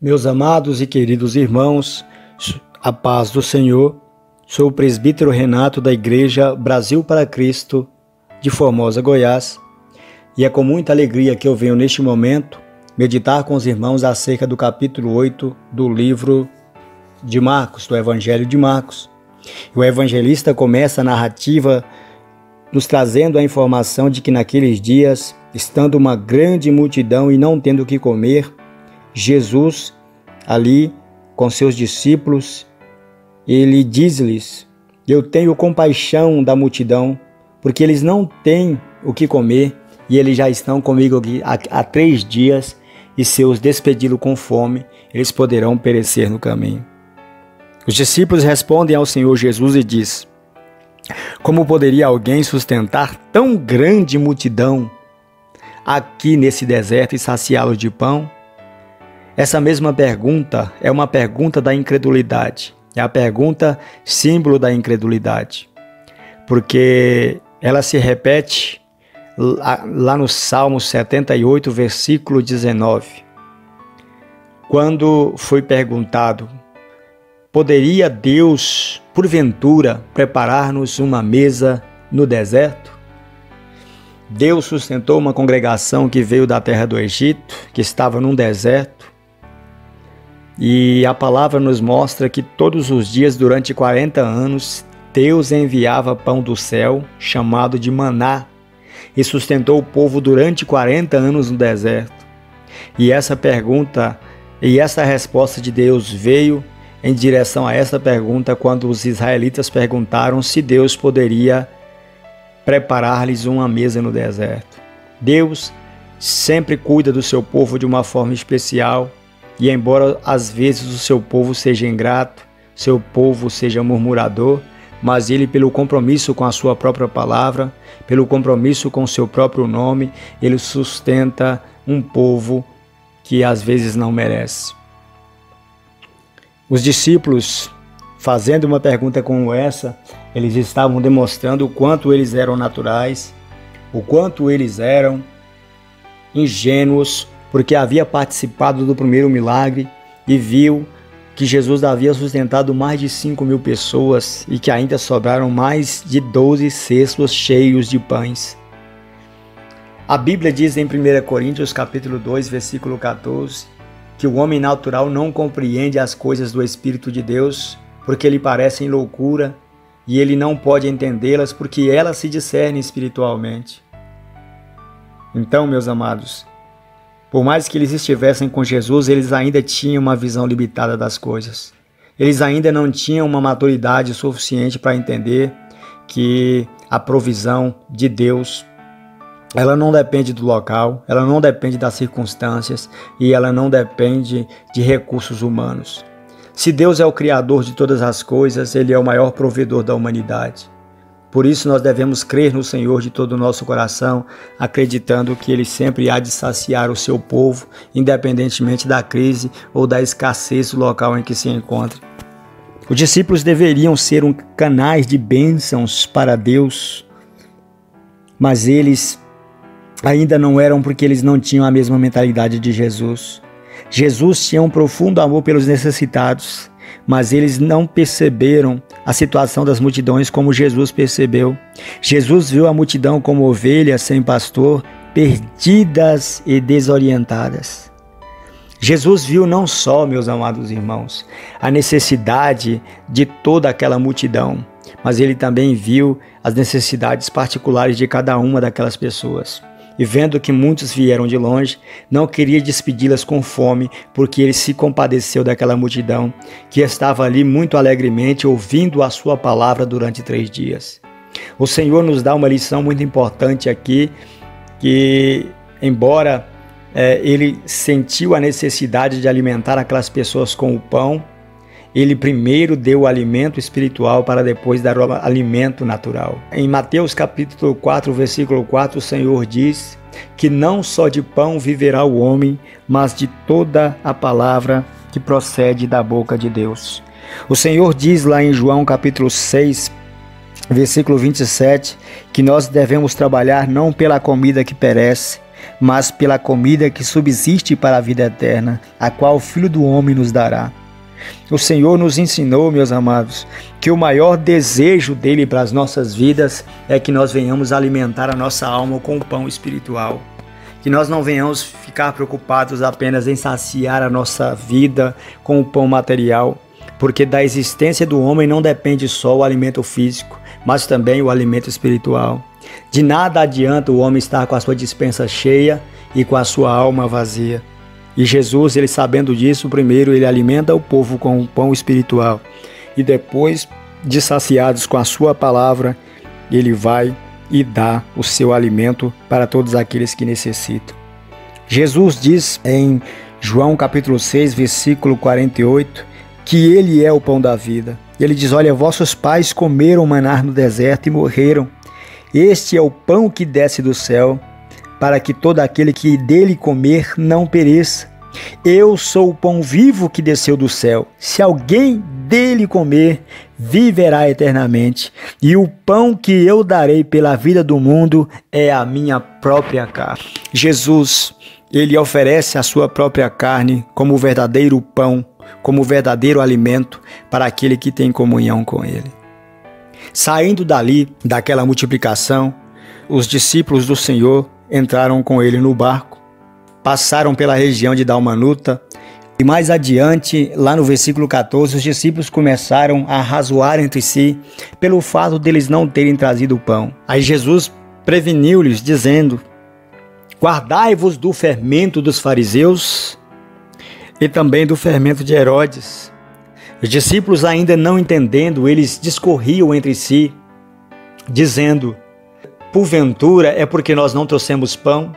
Meus amados e queridos irmãos, a paz do Senhor, sou o presbítero Renato da Igreja Brasil para Cristo de Formosa, Goiás, e é com muita alegria que eu venho neste momento meditar com os irmãos acerca do capítulo 8 do livro de Marcos, do Evangelho de Marcos. O evangelista começa a narrativa nos trazendo a informação de que naqueles dias, estando uma grande multidão e não tendo o que comer, Jesus, ali com seus discípulos, ele diz-lhes: eu tenho compaixão da multidão, porque eles não têm o que comer e eles já estão comigo aqui há 3 dias, e se eu os despedi-lo com fome, eles poderão perecer no caminho. Os discípulos respondem ao Senhor Jesus e diz: como poderia alguém sustentar tão grande multidão aqui nesse deserto e saciá-los de pão? Essa mesma pergunta é uma pergunta da incredulidade. É a pergunta símbolo da incredulidade. Porque ela se repete lá no Salmo 78, versículo 19. Quando foi perguntado: poderia Deus, porventura, preparar-nos uma mesa no deserto? Deus sustentou uma congregação que veio da terra do Egito, que estava num deserto. E a palavra nos mostra que todos os dias, durante 40 anos, Deus enviava pão do céu, chamado de maná, e sustentou o povo durante 40 anos no deserto. E essa pergunta, e essa resposta de Deus veio em direção a essa pergunta quando os israelitas perguntaram se Deus poderia preparar-lhes uma mesa no deserto. Deus sempre cuida do seu povo de uma forma especial. E embora às vezes o seu povo seja ingrato, seu povo seja murmurador, mas ele, pelo compromisso com a sua própria palavra, pelo compromisso com o seu próprio nome, ele sustenta um povo que às vezes não merece. Os discípulos, fazendo uma pergunta como essa, eles estavam demonstrando o quanto eles eram naturais, o quanto eles eram ingênuos, porque havia participado do primeiro milagre e viu que Jesus havia sustentado mais de 5.000 pessoas e que ainda sobraram mais de 12 cestos cheios de pães. A Bíblia diz em 1 Coríntios capítulo 2, versículo 14, que o homem natural não compreende as coisas do Espírito de Deus, porque lhe parecem loucura, e ele não pode entendê-las porque elas se discernem espiritualmente. Então, meus amados, por mais que eles estivessem com Jesus, eles ainda tinham uma visão limitada das coisas. Eles ainda não tinham uma maturidade suficiente para entender que a provisão de Deus, ela não depende do local, ela não depende das circunstâncias e ela não depende de recursos humanos. Se Deus é o Criador de todas as coisas, Ele é o maior provedor da humanidade. Por isso nós devemos crer no Senhor de todo o nosso coração, acreditando que Ele sempre há de saciar o seu povo, independentemente da crise ou da escassez do local em que se encontra. Os discípulos deveriam ser canais de bênçãos para Deus, mas eles ainda não eram porque eles não tinham a mesma mentalidade de Jesus. Jesus tinha um profundo amor pelos necessitados, mas eles não perceberam a situação das multidões como Jesus percebeu. Jesus viu a multidão como ovelhas sem pastor, perdidas e desorientadas. Jesus viu não só, meus amados irmãos, a necessidade de toda aquela multidão, mas ele também viu as necessidades particulares de cada uma daquelas pessoas. E vendo que muitos vieram de longe, não queria despedi-las com fome, porque ele se compadeceu daquela multidão que estava ali muito alegremente ouvindo a sua palavra durante 3 dias. O Senhor nos dá uma lição muito importante aqui, que embora ele sentiu a necessidade de alimentar aquelas pessoas com o pão, ele primeiro deu o alimento espiritual para depois dar o alimento natural. Em Mateus capítulo 4, versículo 4, o Senhor diz que não só de pão viverá o homem, mas de toda a palavra que procede da boca de Deus. O Senhor diz lá em João capítulo 6, versículo 27, que nós devemos trabalhar não pela comida que perece, mas pela comida que subsiste para a vida eterna, a qual o Filho do Homem nos dará. O Senhor nos ensinou, meus amados, que o maior desejo dele para as nossas vidas é que nós venhamos alimentar a nossa alma com o pão espiritual. Que nós não venhamos ficar preocupados apenas em saciar a nossa vida com o pão material, porque da existência do homem não depende só o alimento físico, mas também o alimento espiritual. De nada adianta o homem estar com a sua despensa cheia e com a sua alma vazia. E Jesus, ele sabendo disso, primeiro ele alimenta o povo com o pão espiritual e depois, de saciados com a sua palavra, ele vai e dá o seu alimento para todos aqueles que necessitam. Jesus diz em João capítulo 6, versículo 48, que ele é o pão da vida. Ele diz: olha, vossos pais comeram maná no deserto e morreram. Este é o pão que desce do céu, para que todo aquele que dele comer não pereça. Eu sou o pão vivo que desceu do céu. Se alguém dele comer, viverá eternamente. E o pão que eu darei pela vida do mundo é a minha própria carne. Jesus, ele oferece a sua própria carne como o verdadeiro pão, como o verdadeiro alimento para aquele que tem comunhão com ele. Saindo dali, daquela multiplicação, os discípulos do Senhor entraram com ele no barco, passaram pela região de Dalmanuta e mais adiante, lá no versículo 14, os discípulos começaram a razoar entre si pelo fato deles não terem trazido o pão. Aí Jesus preveniu-lhes dizendo: guardai-vos do fermento dos fariseus e também do fermento de Herodes. Os discípulos, ainda não entendendo, eles discorriam entre si, dizendo: porventura é porque nós não trouxemos pão?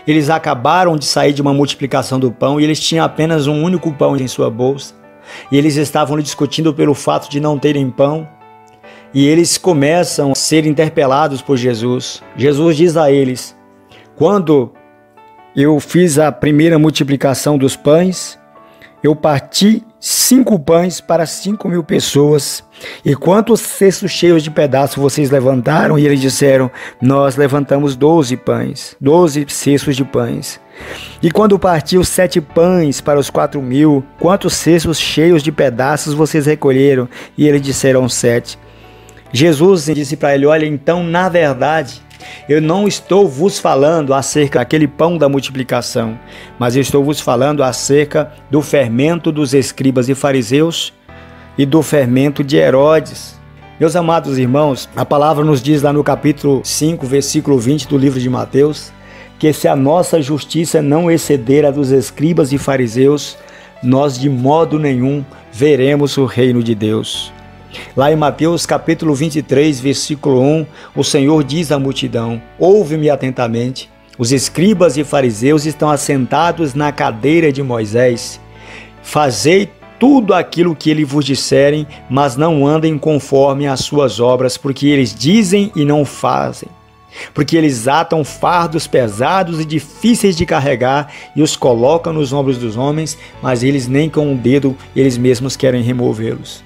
Eles acabaram de sair de uma multiplicação do pão e eles tinham apenas um único pão em sua bolsa. E eles estavam discutindo pelo fato de não terem pão. E eles começam a ser interpelados por Jesus. Jesus diz a eles: quando eu fiz a primeira multiplicação dos pães, eu parti 5 pães para 5.000 pessoas. E quantos cestos cheios de pedaços vocês levantaram? E eles disseram: nós levantamos 12 pães, 12 cestos de pães. E quando partiu 7 pães para os 4.000, quantos cestos cheios de pedaços vocês recolheram? E eles disseram 7. Jesus disse para ele: olha, então na verdade eu não estou vos falando acerca daquele pão da multiplicação, mas eu estou vos falando acerca do fermento dos escribas e fariseus e do fermento de Herodes. Meus amados irmãos, a palavra nos diz lá no capítulo 5, versículo 20 do livro de Mateus, que se a nossa justiça não exceder a dos escribas e fariseus, nós de modo nenhum veremos o reino de Deus. Lá em Mateus capítulo 23, versículo 1, o Senhor diz à multidão: ouve-me atentamente, os escribas e fariseus estão assentados na cadeira de Moisés. Fazei tudo aquilo que ele vos disserem, mas não andem conforme as suas obras, porque eles dizem e não fazem. Porque eles atam fardos pesados e difíceis de carregar e os colocam nos ombros dos homens, mas eles nem com um dedo eles mesmos querem removê-los.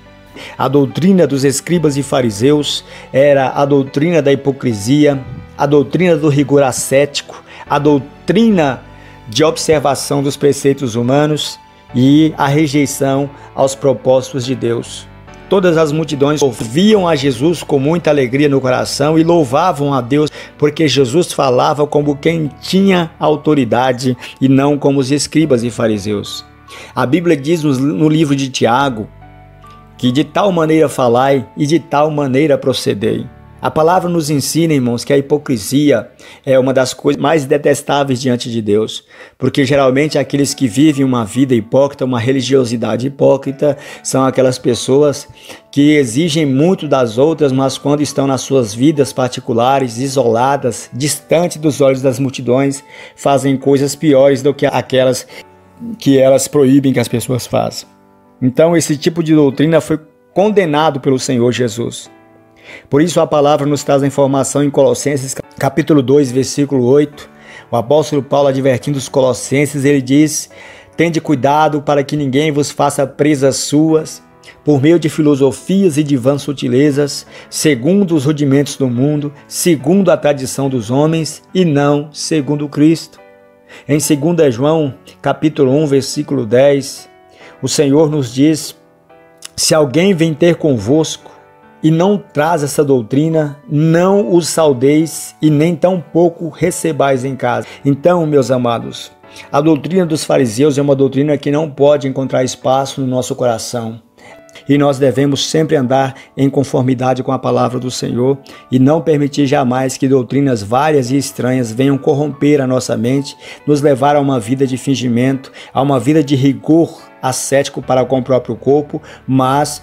A doutrina dos escribas e fariseus era a doutrina da hipocrisia, a doutrina do rigor ascético, a doutrina de observação dos preceitos humanos e a rejeição aos propósitos de Deus. Todas as multidões ouviam a Jesus com muita alegria no coração e louvavam a Deus, porque Jesus falava como quem tinha autoridade e não como os escribas e fariseus. A Bíblia diz no livro de Tiago que de tal maneira falai e de tal maneira procedei. A palavra nos ensina, irmãos, que a hipocrisia é uma das coisas mais detestáveis diante de Deus, porque geralmente aqueles que vivem uma vida hipócrita, uma religiosidade hipócrita, são aquelas pessoas que exigem muito das outras, mas quando estão nas suas vidas particulares, isoladas, distante dos olhos das multidões, fazem coisas piores do que aquelas que elas proíbem que as pessoas façam. Então esse tipo de doutrina foi condenado pelo Senhor Jesus. Por isso a palavra nos traz a informação em Colossenses capítulo 2, versículo 8. O apóstolo Paulo, advertindo os colossenses, ele diz: tende cuidado para que ninguém vos faça presas suas, por meio de filosofias e de vãs sutilezas, segundo os rudimentos do mundo, segundo a tradição dos homens e não segundo Cristo. Em 2 João, capítulo 1, versículo 10, o Senhor nos diz: se alguém vem ter convosco e não traz essa doutrina, não os saudeis e nem tampouco recebais em casa. Então, meus amados, a doutrina dos fariseus é uma doutrina que não pode encontrar espaço no nosso coração. E nós devemos sempre andar em conformidade com a palavra do Senhor e não permitir jamais que doutrinas várias e estranhas venham corromper a nossa mente, nos levar a uma vida de fingimento, a uma vida de rigor ascético para com o próprio corpo, mas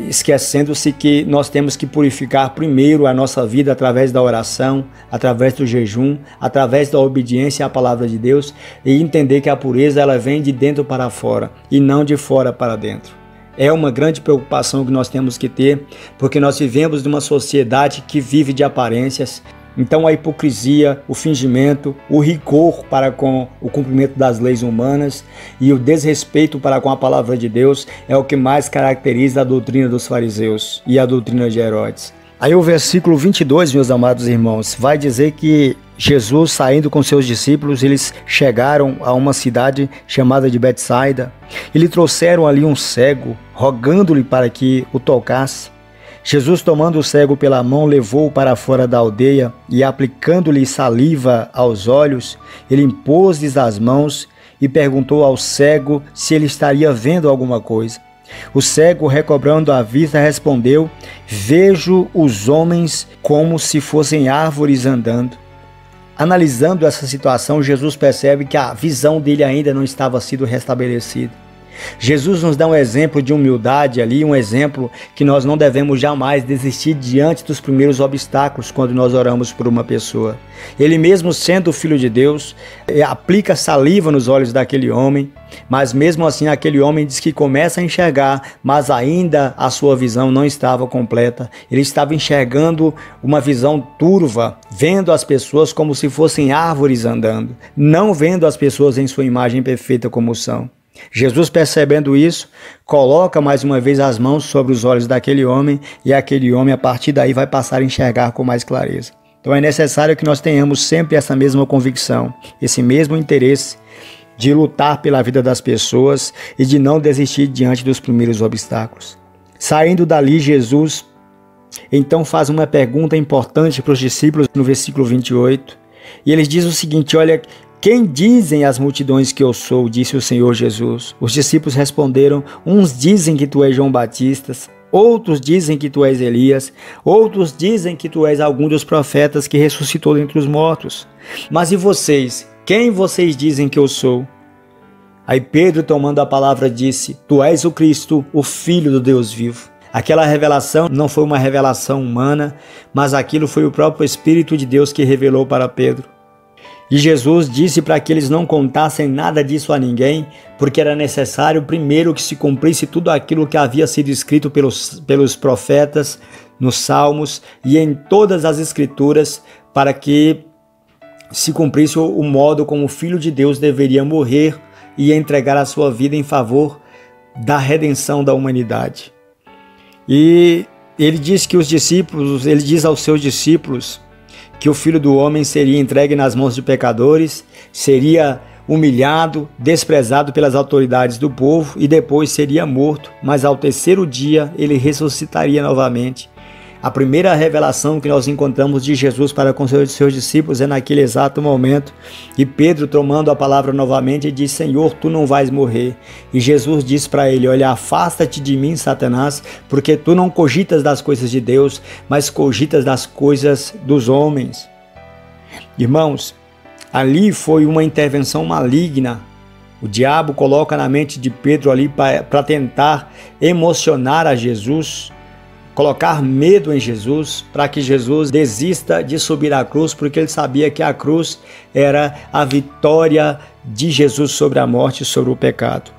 esquecendo-se que nós temos que purificar primeiro a nossa vida através da oração, através do jejum, através da obediência à palavra de Deus e entender que a pureza ela vem de dentro para fora e não de fora para dentro. É uma grande preocupação que nós temos que ter, porque nós vivemos numa sociedade que vive de aparências. Então a hipocrisia, o fingimento, o rigor para com o cumprimento das leis humanas e o desrespeito para com a palavra de Deus é o que mais caracteriza a doutrina dos fariseus e a doutrina de Herodes. Aí o versículo 22, meus amados irmãos, vai dizer que Jesus, saindo com seus discípulos, eles chegaram a uma cidade chamada de Betsaida. E lhe trouxeram ali um cego, rogando-lhe para que o tocasse. Jesus, tomando o cego pela mão, levou-o para fora da aldeia e, aplicando-lhe saliva aos olhos, ele impôs-lhes as mãos e perguntou ao cego se ele estaria vendo alguma coisa. O cego, recobrando a vista, respondeu: vejo os homens como se fossem árvores andando. Analisando essa situação, Jesus percebe que a visão dele ainda não estava sendo restabelecida. Jesus nos dá um exemplo de humildade ali, um exemplo que nós não devemos jamais desistir diante dos primeiros obstáculos quando nós oramos por uma pessoa. Ele mesmo sendo o Filho de Deus, aplica saliva nos olhos daquele homem, mas mesmo assim aquele homem diz que começa a enxergar, mas ainda a sua visão não estava completa. Ele estava enxergando uma visão turva, vendo as pessoas como se fossem árvores andando, não vendo as pessoas em sua imagem perfeita como são. Jesus, percebendo isso, coloca mais uma vez as mãos sobre os olhos daquele homem e aquele homem a partir daí vai passar a enxergar com mais clareza. Então é necessário que nós tenhamos sempre essa mesma convicção, esse mesmo interesse de lutar pela vida das pessoas e de não desistir diante dos primeiros obstáculos. Saindo dali, Jesus então faz uma pergunta importante para os discípulos no versículo 28 e eles dizem o seguinte: olha, quem dizem as multidões que eu sou? Disse o Senhor Jesus. Os discípulos responderam: uns dizem que tu és João Batista, outros dizem que tu és Elias, outros dizem que tu és algum dos profetas que ressuscitou dentre os mortos. Mas e vocês? Quem vocês dizem que eu sou? Aí Pedro, tomando a palavra, disse: tu és o Cristo, o Filho do Deus vivo. Aquela revelação não foi uma revelação humana, mas aquilo foi o próprio Espírito de Deus que revelou para Pedro. E Jesus disse para que eles não contassem nada disso a ninguém, porque era necessário primeiro que se cumprisse tudo aquilo que havia sido escrito pelos profetas nos Salmos e em todas as Escrituras, para que se cumprisse o modo como o Filho de Deus deveria morrer e entregar a sua vida em favor da redenção da humanidade. E ele diz aos seus discípulos que o Filho do Homem seria entregue nas mãos de pecadores, seria humilhado, desprezado pelas autoridades do povo e depois seria morto, mas ao terceiro dia ele ressuscitaria novamente. A primeira revelação que nós encontramos de Jesus para com seus discípulos é naquele exato momento. E Pedro, tomando a palavra novamente, diz: Senhor, tu não vais morrer. E Jesus diz para ele: olha, afasta-te de mim, Satanás, porque tu não cogitas das coisas de Deus, mas cogitas das coisas dos homens. Irmãos, ali foi uma intervenção maligna. O diabo coloca na mente de Pedro ali para tentar emocionar a Jesus, colocar medo em Jesus, para que Jesus desista de subir à cruz, porque ele sabia que a cruz era a vitória de Jesus sobre a morte e sobre o pecado.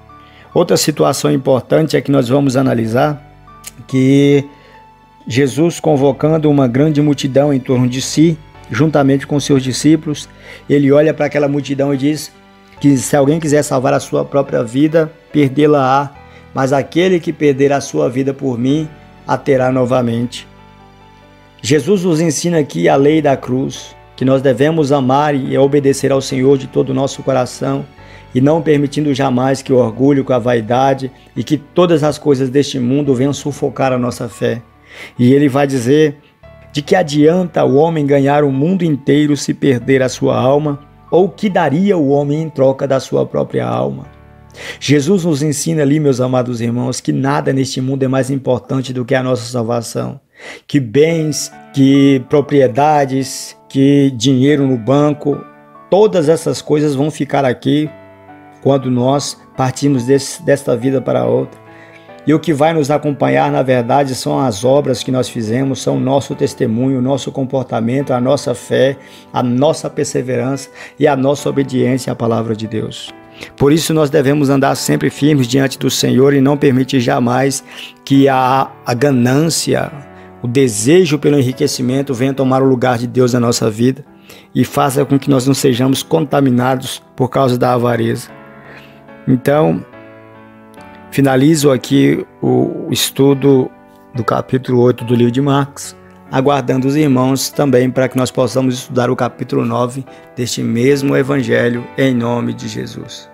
Outra situação importante é que nós vamos analisar que Jesus, convocando uma grande multidão em torno de si, juntamente com seus discípulos, ele olha para aquela multidão e diz que se alguém quiser salvar a sua própria vida, perdê-la-á. mas aquele que perder a sua vida por mim, a terá novamente. Jesus nos ensina aqui a lei da cruz, que nós devemos amar e obedecer ao Senhor de todo o nosso coração, e não permitindo jamais que o orgulho, que a vaidade e que todas as coisas deste mundo venham sufocar a nossa fé. E ele vai dizer: de que adianta o homem ganhar o mundo inteiro se perder a sua alma? Ou que daria o homem em troca da sua própria alma? Jesus nos ensina ali, meus amados irmãos, que nada neste mundo é mais importante do que a nossa salvação. Que bens, que propriedades, que dinheiro no banco, todas essas coisas vão ficar aqui quando nós partimos desta vida para outra. E o que vai nos acompanhar, na verdade, são as obras que nós fizemos, são o nosso testemunho, o nosso comportamento, a nossa fé, a nossa perseverança e a nossa obediência à palavra de Deus. Por isso nós devemos andar sempre firmes diante do Senhor e não permitir jamais que a ganância, o desejo pelo enriquecimento venha tomar o lugar de Deus na nossa vida e faça com que nós não sejamos contaminados por causa da avareza. Então, finalizo aqui o estudo do capítulo 8 do livro de Marcos, aguardando os irmãos também para que nós possamos estudar o capítulo 9 deste mesmo evangelho, em nome de Jesus.